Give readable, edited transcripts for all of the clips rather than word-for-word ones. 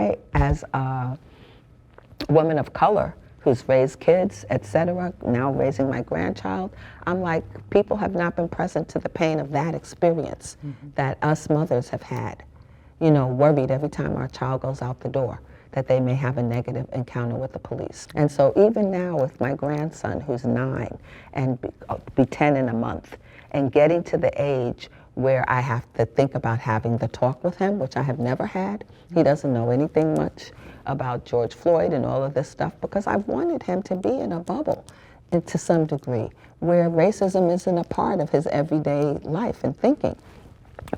I, as a woman of color who's raised kids, etc., now raising my grandchild, I'm like, people have not been present to the pain of that experience that us mothers have had. You know, worried every time our child goes out the door that they may have a negative encounter with the police. And so even now with my grandson who's 9 and be 10 in a month, and getting to the age where I have to think about having the talk with him, which I have never had. He doesn't know anything much about George Floyd and all of this stuff because I wanted him to be in a bubble to some degree where racism isn't a part of his everyday life and thinking.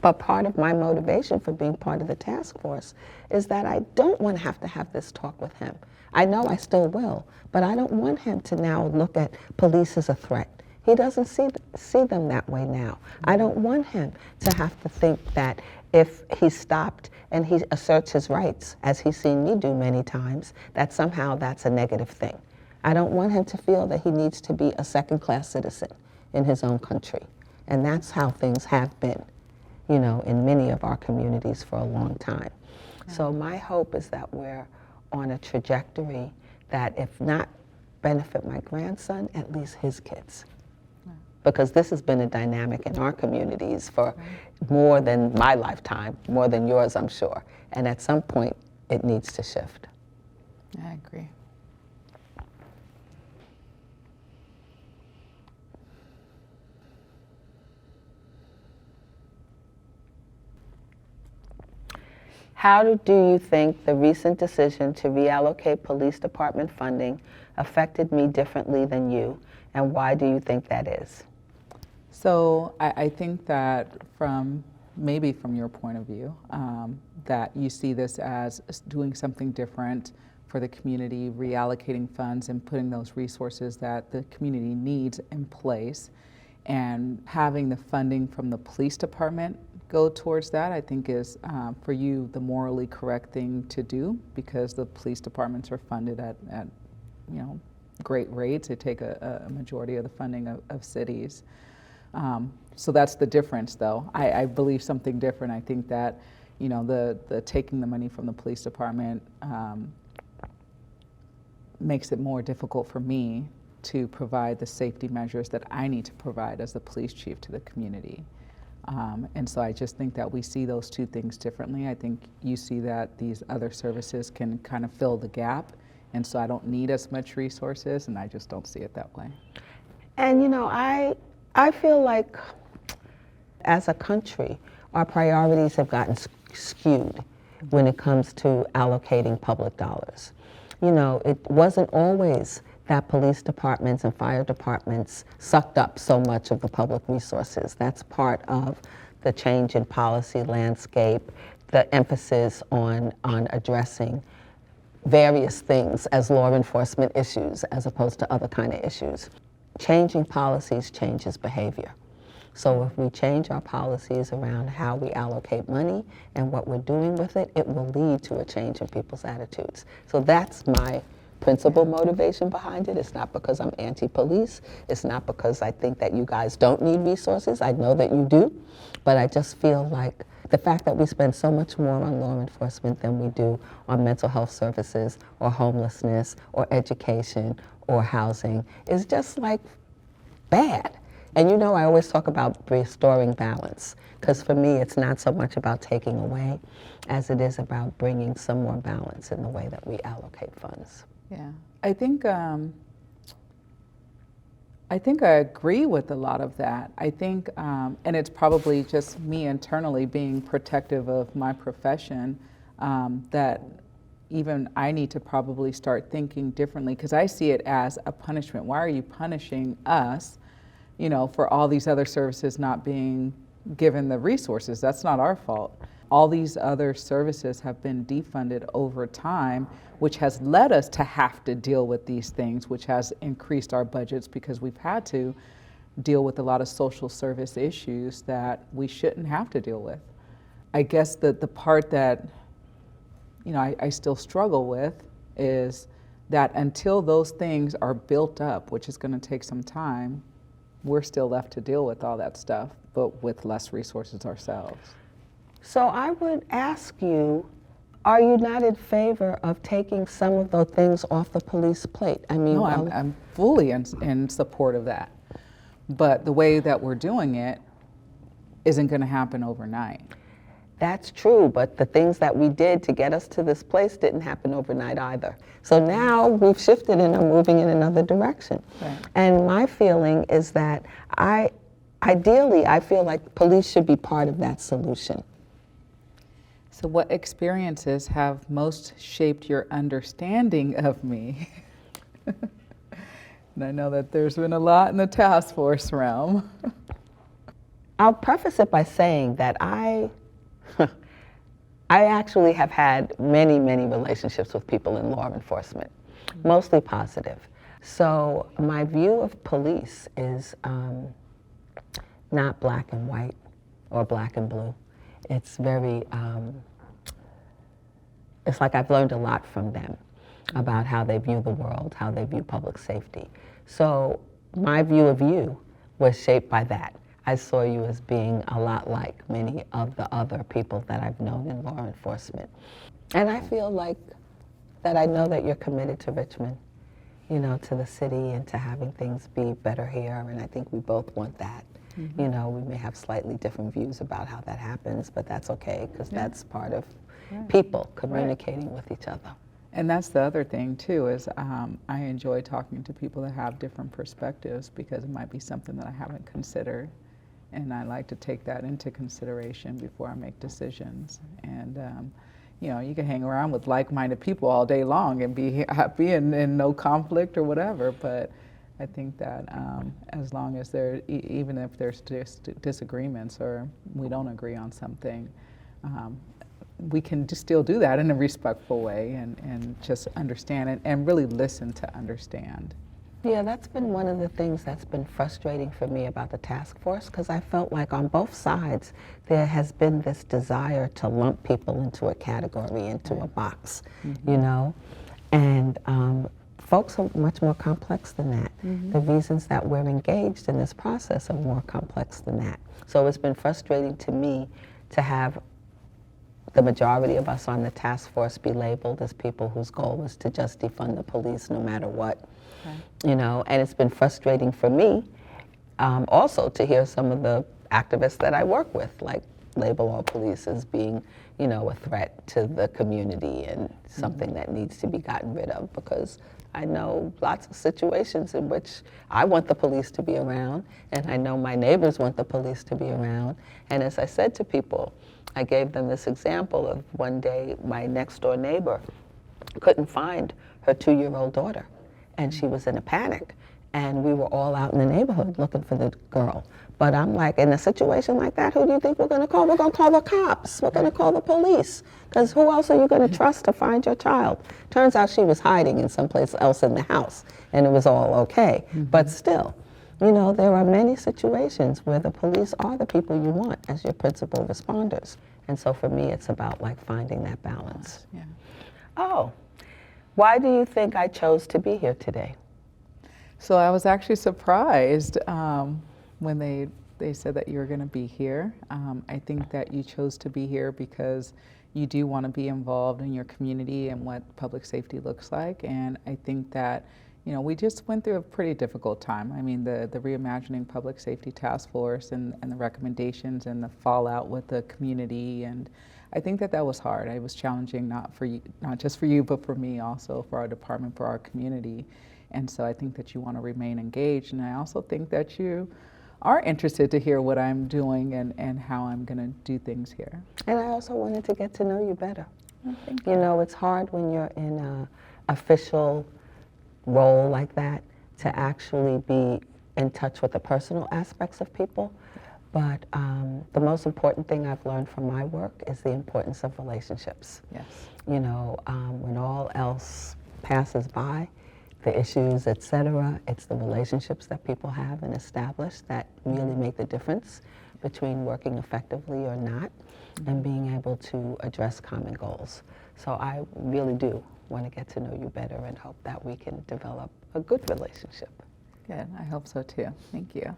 But part of my motivation for being part of the task force is that I don't want to have this talk with him. I know I still will, but I don't want him to now look at police as a threat. He doesn't see them that way now. I don't want him to have to think that if he stopped and he asserts his rights, as he's seen me do many times, that somehow that's a negative thing. I don't want him to feel that he needs to be a second-class citizen in his own country. And that's how things have been, you know, in many of our communities for a long time. So my hope is that we're on a trajectory that, if not benefit my grandson, at least his kids. Because this has been a dynamic in our communities for more than my lifetime, more than yours, I'm sure. And at some point, it needs to shift. I agree. How do you think the recent decision to reallocate police department funding affected me differently than you, and why do you think that is? So I think that maybe from your point of view, that you see this as doing something different for the community, reallocating funds and putting those resources that the community needs in place, and having the funding from the police department go towards that, I think is, for you, the morally correct thing to do, because the police departments are funded at you know, great rates. They take a majority of the funding of cities. So that's the difference, though. I believe something different. I think that, you know, the taking the money from the police department makes it more difficult for me to provide the safety measures that I need to provide as the police chief to the community. And so I just think that we see those two things differently. I think you see that these other services can kind of fill the gap, and so I don't need as much resources, and I just don't see it that way. And you know, I feel like as a country, our priorities have gotten skewed when it comes to allocating public dollars. You know, it wasn't always that police departments and fire departments sucked up so much of the public resources. That's part of the change in policy landscape, the emphasis on addressing various things as law enforcement issues as opposed to other kind of issues. Changing policies changes behavior. So if we change our policies around how we allocate money and what we're doing with it, it will lead to a change in people's attitudes. So that's my principal motivation behind it. It's not because I'm anti-police. It's not because I think that you guys don't need resources. I know that you do. But I just feel like the fact that we spend so much more on law enforcement than we do on mental health services or homelessness or education or housing is just like bad. And you know, I always talk about restoring balance, because for me it's not so much about taking away as it is about bringing some more balance in the way that we allocate funds. Yeah, I think I agree with a lot of that. I think, and it's probably just me internally being protective of my profession, that even I need to probably start thinking differently, because I see it as a punishment. Why are you punishing us, you know, for all these other services not being given the resources? That's not our fault. All these other services have been defunded over time, which has led us to have to deal with these things, which has increased our budgets because we've had to deal with a lot of social service issues that we shouldn't have to deal with. I guess that the part that, you know, I still struggle with is that until those things are built up, which is going to take some time, we're still left to deal with all that stuff, but with less resources ourselves. So I would ask you, Are you not in favor of taking some of those things off the police plate? I mean, No, I'm fully in support of that. But the way that we're doing it isn't going to happen overnight. that's true, but the things that we did to get us to this place didn't happen overnight either. So now we've shifted and are moving in another direction. Right. And my feeling is that ideally, I feel like police should be part of that solution. So what experiences have most shaped your understanding of me? And I know that there's been a lot in the task force realm. I'll preface it by saying that I actually have had many, many relationships with people in law enforcement, mostly positive. So my view of police is not black and white or black and blue. It's very, it's like I've learned a lot from them about how they view the world, how they view public safety. So my view of you was shaped by that. I saw you as being a lot like many of the other people that I've known in law enforcement. And I feel like that I know that you're committed to Richmond, you know, to the city and to having things be better here, and I think we both want that. You know, we may have slightly different views about how that happens, but that's okay, because that's part of people communicating with each other. And that's the other thing too, is I enjoy talking to people that have different perspectives, because it might be something that I haven't considered. And I like to take that into consideration before I make decisions. And you know, you can hang around with like-minded people all day long and be happy and no conflict or whatever, but I think that as long as there, even if there's disagreements or we don't agree on something, we can still do that in a respectful way and just understand and really listen to understand. Yeah, that's been one of the things that's been frustrating for me about the task force, because I felt like on both sides there has been this desire to lump people into a category, into a box, you know? And folks are much more complex than that. The reasons that we're engaged in this process are more complex than that. So it's been frustrating to me to have the majority of us on the task force be labeled as people whose goal is to just defund the police no matter what. You know, and it's been frustrating for me also to hear some of the activists that I work with, like, label all police as being, you know, a threat to the community and something that needs to be gotten rid of, because I know lots of situations in which I want the police to be around, and I know my neighbors want the police to be around. And as I said to people, I gave them this example of one day my next door neighbor couldn't find her 2-year-old daughter, and she was in a panic. And we were all out in the neighborhood looking for the girl. But I'm like, in a situation like that, who do you think we're going to call? We're going to call the cops. We're going to call the police. Because who else are you going to trust to find your child? Turns out she was hiding in someplace else in the house, and it was all okay. But still, you know, there are many situations where the police are the people you want as your principal responders. And so for me, it's about, like, finding that balance. Yeah. Oh, why do you think I chose to be here today? So I was actually surprised when they said that you were going to be here. I think that you chose to be here because you do want to be involved in your community and what public safety looks like. And I think that, you know, we just went through a pretty difficult time. I mean, the Reimagining Public Safety Task Force and the recommendations and the fallout with the community, and I think that that was hard. It was challenging, not just for you, but for me also, for our department, for our community. And so I think that you want to remain engaged, and I also think that you are interested to hear what I'm doing and how I'm going to do things here. And I also wanted to get to know you better. Oh, thank You know, it's hard when you're in an official role like that to actually be in touch with the personal aspects of people. But the most important thing I've learned from my work is the importance of relationships. Yes. You know, when all else passes by, the issues, et cetera, it's the relationships that people have and establish that really make the difference between working effectively or not and being able to address common goals. So I really do want to get to know you better and hope that we can develop a good relationship. Good. I hope so too. Thank you.